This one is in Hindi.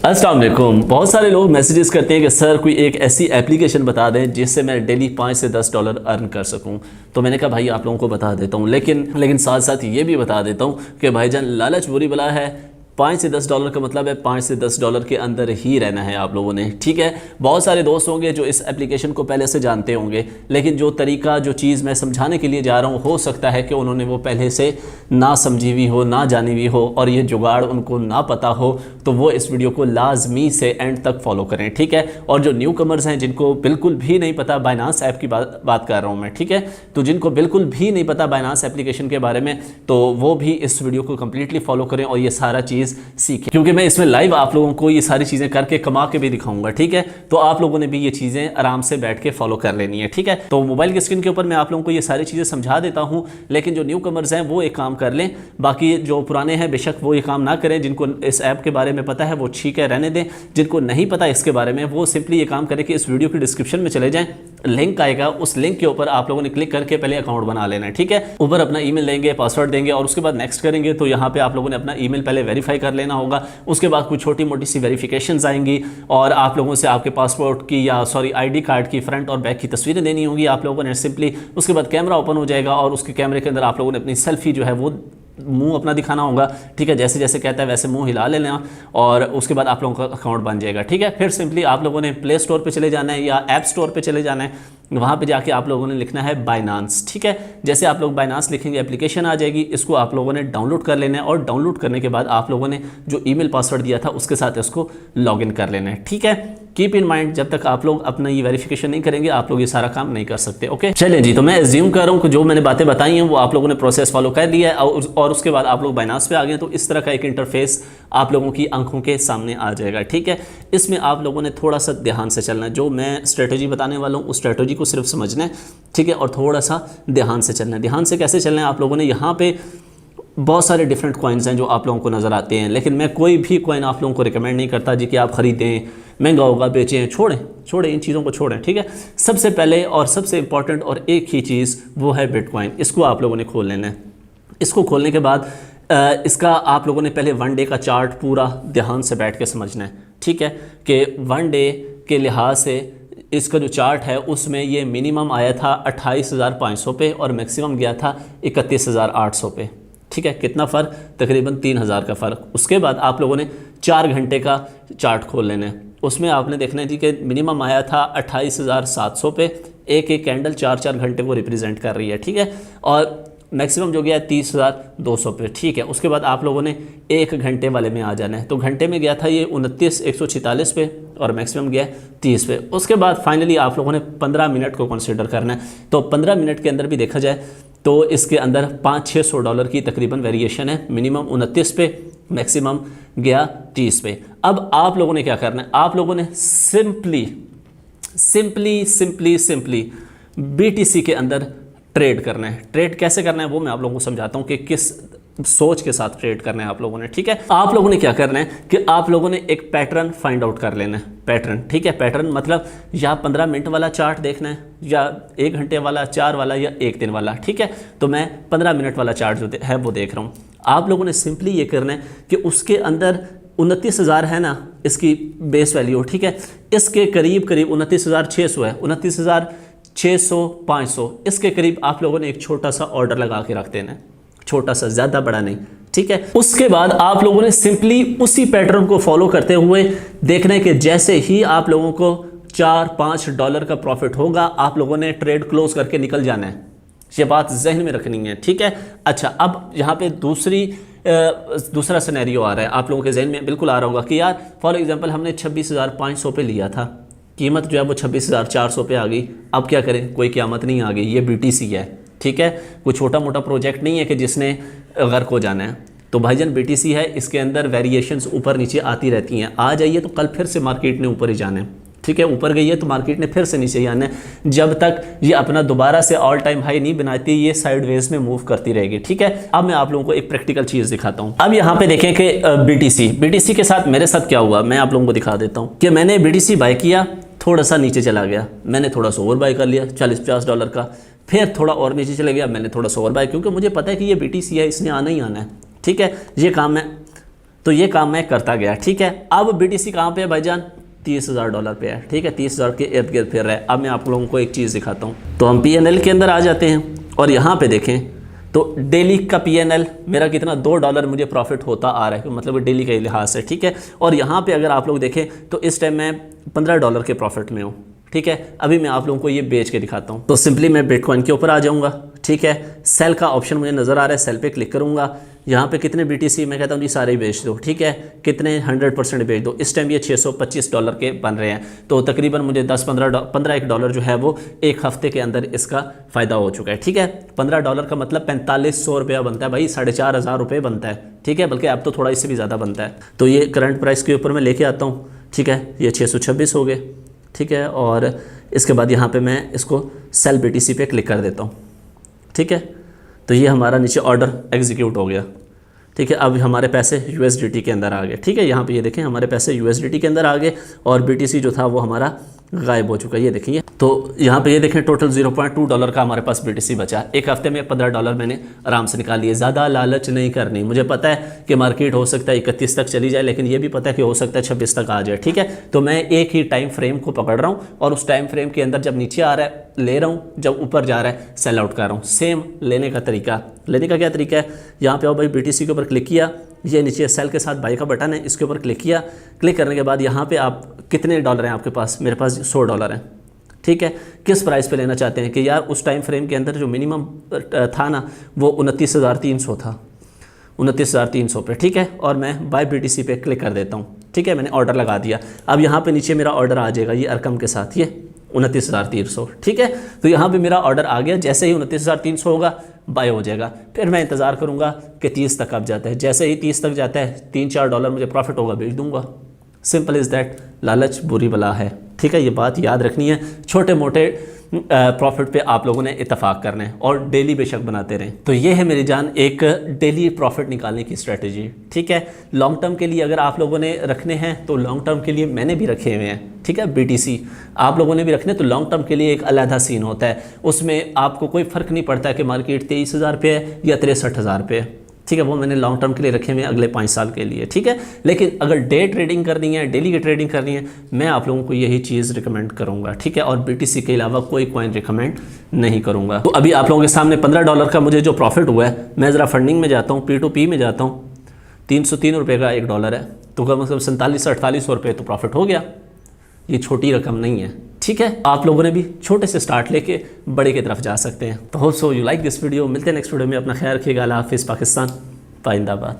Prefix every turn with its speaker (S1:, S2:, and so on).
S1: अस्सलाम वालेकुम। बहुत सारे लोग मैसेजेस करते हैं कि सर कोई एक ऐसी एप्लीकेशन बता दें जिससे मैं डेली 5 से 10 डॉलर अर्न कर सकूं। तो मैंने कहा भाई आप लोगों को बता देता हूं, लेकिन साथ साथ ये भी बता देता हूं कि भाईजान लालच बुरी बला है। 5 से 10 डॉलर का मतलब है 5 से 10 डॉलर के अंदर ही रहना है आप लोगों ने, ठीक है। बहुत सारे दोस्त होंगे जो इस एप्लीकेशन को पहले से जानते होंगे, लेकिन जो तरीका जो चीज़ मैं समझाने के लिए जा रहा हूँ हो सकता है कि उन्होंने वो पहले से ना समझी हुई हो, ना जानी हुई हो और ये जुगाड़ उनको ना पता हो, तो वो इस वीडियो को लाजमी से एंड तक फॉलो करें, ठीक है। और जो न्यू कमर्स हैं जिनको बिल्कुल भी नहीं पता, बाइनांस ऐप की बात कर रहा हूँ मैं, ठीक है। तो जिनको बिल्कुल भी नहीं पता बाइनांस एप्लीकेशन के बारे में, तो वो भी इस वीडियो को कम्प्लीटली फॉलो करें और ये सारा चीज़ सीखें, क्योंकि मैं इसमें लाइव आप लोगों को ये सारी चीज़ें करके कमा के भी दिखाऊंगा, ठीक है। तो आप लोगों ने भी ये चीज़ें आराम से बैठ के फॉलो कर लेनी है, ठीक है। तो मोबाइल की स्क्रीन के ऊपर मैं आप लोगों को ये सारी चीज़ें समझा देता हूँ, लेकिन जो न्यू कमर्स हैं वो एक काम कर लें, बाकी जो पुराने हैं बेशक वो ये काम ना करें। जिनको इस ऐप के बारे में पता है वो ठीक है, रहने दें। जिनको नहीं पता इसके बारे में वो सिंपली ये काम करें कि इस वीडियो की डिस्क्रिप्शन में चले जाएं, लिंक आएगा, उस लिंक के ऊपर आप लोगों ने क्लिक करके पहले अकाउंट बना लेना है, ठीक है। ऊपर अपना ईमेल देंगे, पासवर्ड देंगे और उसके बाद नेक्स्ट करेंगे। तो यहाँ पे आप लोगों ने अपना ईमेल पहले वेरीफाई कर लेना होगा। उसके बाद कुछ छोटी मोटी सी वेरिफिकेशंस आएंगी और आप लोगों से आपके पासपोर्ट की या आईडी कार्ड की फ्रंट और बैक की तस्वीरें देनी होगी आप लोगों ने सिंपली। उसके बाद कैमरा ओपन हो जाएगा और उसके कैमरे के अंदर आप लोगों ने अपनी सेल्फी जो है वो मुंह अपना दिखाना होगा, ठीक है। जैसे जैसे कहता है वैसे मुंह हिला लेना और उसके बाद आप लोगों का अकाउंट बन जाएगा, ठीक है। फिर सिंपली आप लोगों ने प्ले स्टोर पे चले जाना है या ऐप स्टोर पे चले जाना है। वहाँ पे जाके आप लोगों ने लिखना है बाइनांस, ठीक है। जैसे आप लोग बाइनांस लिखेंगे एप्लीकेशन आ जाएगी, इसको आप लोगों ने डाउनलोड कर लेना है और डाउनलोड करने के बाद आप लोगों ने जो ईमेल पासवर्ड दिया था उसके साथ इसको लॉगिन कर लेना है, ठीक है। कीप इन माइंड जब तक आप लोग अपना ये वेरिफिकेशन नहीं करेंगे आप लोग ये सारा काम नहीं कर सकते, ओके। चलिए जी, तो मैं एज्यूम कर रहा हूँ कि जो मैंने बातें बताई हैं वो आप लोगों ने प्रोसेस फॉलो कर लिया है और उसके बाद आप लोग बाइनांस पे आ गए। तो इस तरह का एक इंटरफेस आप लोगों की आंखों के सामने आ जाएगा, ठीक है। इसमें आप लोगों ने थोड़ा सा ध्यान से चलना है। जो मैं स्ट्रेटजी बताने वाला हूँ उस स्ट्रेटजी को सिर्फ समझना है, ठीक है, और थोड़ा सा ध्यान से चलना है। ध्यान से कैसे चलना है, आप लोगों ने यहाँ पे बहुत सारे डिफरेंट कॉइन्स हैं जो आप लोगों को नज़र आते हैं, लेकिन मैं कोई भी कॉइन आप लोगों को रिकमेंड नहीं करता जी कि आप ख़रीदें, महंगा होगा, बेचें, छोड़ें इन चीज़ों को छोड़ें, ठीक है। सबसे पहले और सबसे इंपॉर्टेंट और एक ही चीज़ वो है बिटकॉइन। इसको आप लोगों ने खोल लेना है। इसको खोलने के बाद इसका आप लोगों ने पहले 1 डे का चार्ट पूरा ध्यान से बैठ के समझना है, ठीक है, कि 1 डे के लिहाज से इसका जो चार्ट है उसमें ये मिनिमम आया था 28,500 पे और मैक्सिमम गया था 31,800 पे, ठीक है। कितना फ़र्क? तकरीबन 3,000 का फ़र्क। उसके बाद आप लोगों ने 4 घंटे का चार्ट खोल लेना है। उसमें आपने देखना है जी कि मिनिमम आया था 28,700 पे। एक कैंडल 4-4 घंटे को रिप्रेजेंट कर रही है, ठीक है, और मैक्सिमम जो गया है 30,200 पे, ठीक है। उसके बाद आप लोगों ने 1 घंटे वाले में आ जाना है। तो घंटे में गया था ये 29,146 पे और मैक्सिमम गया 30 पे। उसके बाद फाइनली आप लोगों ने 15 मिनट को कंसिडर करना है। तो 15 मिनट के अंदर भी देखा जाए तो इसके अंदर 500-600 डॉलर की तकरीबन वेरिएशन है। मिनिमम 29 पे, मैक्सिमम गया 30 पे। अब आप लोगों ने क्या करना है, आप लोगों ने सिंपली BTC के अंदर ट्रेड करना है। ट्रेड कैसे करना है वो मैं आप लोगों को समझाता हूँ कि किस सोच के साथ ट्रेड करना है आप लोगों ने, ठीक है। आप लोगों ने क्या करना है कि आप लोगों ने एक पैटर्न फाइंड आउट कर लेना है। पैटर्न, ठीक है। पैटर्न मतलब या 15 मिनट वाला चार्ट देखना है या 1 घंटे वाला, 4 वाला या 1 दिन वाला, ठीक है। तो मैं 15 मिनट वाला चार्ट जो है वो देख रहा हूँ। आप लोगों ने सिंपली ये करना है कि उसके अंदर 29,000 है ना इसकी बेस वैल्यू, ठीक है। इसके करीब 29,600 है, 29,600, 500 इसके करीब आप लोगों ने एक छोटा सा ऑर्डर लगा के रख देना है, छोटा सा, ज़्यादा बड़ा नहीं, ठीक है। उसके बाद आप लोगों ने सिंपली उसी पैटर्न को फॉलो करते हुए देखना है कि जैसे ही आप लोगों को 4-5 डॉलर का प्रॉफिट होगा आप लोगों ने ट्रेड क्लोज करके निकल जाना है। ये बात जहन में रखनी है, ठीक है। अच्छा, अब यहाँ पे दूसरा सिनेरियो आ रहा है, आप लोगों के जहन में बिल्कुल आ रहा होगा कि यार फॉर एग्जांपल हमने 26,500 पे लिया था, कीमत जो है वो 26,400 पे आ गई। अब क्या करें? कोई क़यामत नहीं आ गई, ये BTC है, ठीक है। कोई छोटा मोटा प्रोजेक्ट नहीं है कि जिसने गर्क हो जाना है। तो भाईजान BTC है, इसके अंदर वेरिएशंस ऊपर नीचे आती रहती हैं। आ जाइए तो कल फिर से मार्केट ने ऊपर ही जाना है, ठीक है। ऊपर गई है तो मार्केट ने फिर से नीचे ही आना है। जब तक ये अपना दोबारा से ऑल टाइम हाई नहीं बनाती ये साइडवेज में मूव करती रहेगी, ठीक है। अब मैं आप लोगों को एक प्रैक्टिकल चीज़ दिखाता हूँ। अब यहाँ पे देखें कि BTC के साथ मेरे साथ क्या हुआ, मैं आप लोगों को दिखा देता हूँ कि मैंने BTC बाय किया, थोड़ा सा नीचे चला गया, मैंने थोड़ा सा ओवर बाय कर लिया 40-50 डॉलर का, फिर थोड़ा और नीचे चले गया, मैंने थोड़ा सा ओवर बाय, क्योंकि मुझे पता है कि ये BTC है, इसने आना ही आना है, ठीक है। ये काम मैं तो ये काम मैं करता गया, ठीक है। अब BTC कहाँ पे है भाईजान, $30,000 पे है, ठीक है, 30,000 के इर्द गिर्द फिर रहा है। अब मैं आप लोगों को एक चीज़ दिखाता हूँ। तो हम PNL के अंदर आ जाते हैं और यहाँ पे देखें तो डेली का PNL मेरा कितना, $2 मुझे प्रॉफिट होता आ रहा है, मतलब डेली के लिहाज से, ठीक है। और यहाँ पे अगर आप लोग देखें तो इस टाइम मैं $15 के प्रॉफिट में हूँ, ठीक है। अभी मैं आप लोगों को ये बेच के दिखाता हूँ। तो सिंपली मैं बिटकॉइन के ऊपर आ जाऊँगा, ठीक है। सेल का ऑप्शन मुझे नज़र आ रहा है, सेल पे क्लिक करूँगा। यहाँ पे कितने BTC, मैं कहता हूँ जी सारे ही बेच दो, ठीक है। कितने, 100% बेच दो। इस टाइम ये $625 के बन रहे हैं, तो तकरीबन मुझे 15 डॉलर जो है वो एक हफ्ते के अंदर इसका फ़ायदा हो चुका है, ठीक है। $15 का मतलब 4500 रुपया बनता है भाई, 4,500 रुपये बनता है, ठीक है। बल्कि अब तो थोड़ा इससे भी ज़्यादा बनता है। तो ये करंट प्राइस के ऊपर मैं लेके आता हूँ, ठीक है। ये 626 हो गए, ठीक है। और इसके बाद यहाँ पे मैं इसको सेल BTC पे क्लिक कर देता हूँ, ठीक है। तो ये हमारा नीचे ऑर्डर एग्जीक्यूट हो गया, ठीक है। अब हमारे पैसे USDT के अंदर आ गए, ठीक है। यहाँ पे ये देखें हमारे पैसे USDT के अंदर आ गए और BTC जो था वो हमारा गायब हो चुका है, ये देखिए। तो यहाँ पे ये देखें टोटल $0.2 का हमारे पास BTC बचा। एक हफ्ते में $15 मैंने आराम से निकाल लिए। ज़्यादा लालच नहीं करनी। मुझे पता है कि मार्केट हो सकता है 31 तक चली जाए, लेकिन ये भी पता है कि हो सकता है 26 तक आ जाए, ठीक है। तो मैं एक ही टाइम फ्रेम को पकड़ रहा हूँ और उस टाइम फ्रेम के अंदर जब नीचे आ रहा है ले रहा हूँ, जब ऊपर जा रहा है सेल आउट कर रहा हूँ। सेम लेने का तरीका, लेने का क्या तरीका है, यहाँ पे आओ भाई, BTC के ऊपर क्लिक किया, ये नीचे सेल के साथ बाई का बटन है, इसके ऊपर क्लिक किया। क्लिक करने के बाद यहाँ पे आप कितने डॉलर हैं आपके पास, मेरे पास $100 हैं, ठीक है। किस प्राइस पे लेना चाहते हैं कि यार उस टाइम फ्रेम के अंदर जो मिनिमम था ना वो 29,300 था, 29,300 पे, ठीक है। और मैं बाय BTC पे क्लिक कर देता हूँ, ठीक है। मैंने ऑर्डर लगा दिया। अब यहाँ पे नीचे मेरा ऑर्डर आ जाएगा ये अरकम के साथ, ये 29,300, ठीक है। तो यहाँ पे मेरा ऑर्डर आ गया। जैसे ही 29,300 होगा बाय हो जाएगा। फिर मैं इंतज़ार करूँगा कि 30 तक कब जाता है। जैसे ही 30 तक जाता है, $3-4 मुझे प्रॉफिट होगा, बेच दूंगा। Simple is that. लालच बुरी बला है, ठीक है। ये बात याद रखनी है। छोटे मोटे प्रॉफिट पे आप लोगों ने इत्तेफाक करना है और डेली बेशक बनाते रहें। तो ये है मेरी जान एक डेली प्रॉफिट निकालने की स्ट्रेटजी, ठीक है। लॉन्ग टर्म के लिए अगर आप लोगों ने रखने हैं तो लॉन्ग टर्म के लिए मैंने भी रखे हुए हैं, ठीक है। BTC आप लोगों ने भी रखने, तो लॉन्ग टर्म के लिए एक अलहदा सीन होता है। उसमें आपको कोई फ़र्क नहीं पड़ता कि मार्केट 23,000 पे है या 63,000 पे है, ठीक है। वो मैंने लॉन्ग टर्म के लिए रखे हुए हैं अगले 5 साल के लिए, ठीक है। लेकिन अगर डे ट्रेडिंग करनी है, डेली की ट्रेडिंग करनी है, मैं आप लोगों को यही चीज़ रिकमेंड करूंगा, ठीक है। और BTC के अलावा कोई कॉइन रिकमेंड नहीं करूंगा। तो अभी आप लोगों के सामने $15 का मुझे जो प्रॉफिट हुआ है, मैं ज़रा फंडिंग में जाता हूँ, P2P में जाता हूँ। 303 रुपये का $1 है, तो कम से कम 4700-4800 रुपये तो प्रॉफिट हो गया। ये छोटी रकम नहीं है, ठीक है। आप लोगों ने भी छोटे से स्टार्ट लेके बड़े की तरफ जा सकते हैं। तो hope so you like this video. मिलते हैं नेक्स्ट वीडियो में। अपना ख्याल रखिएगा। अल्लाह हाफिज़। पाकिस्तान जिंदाबाद।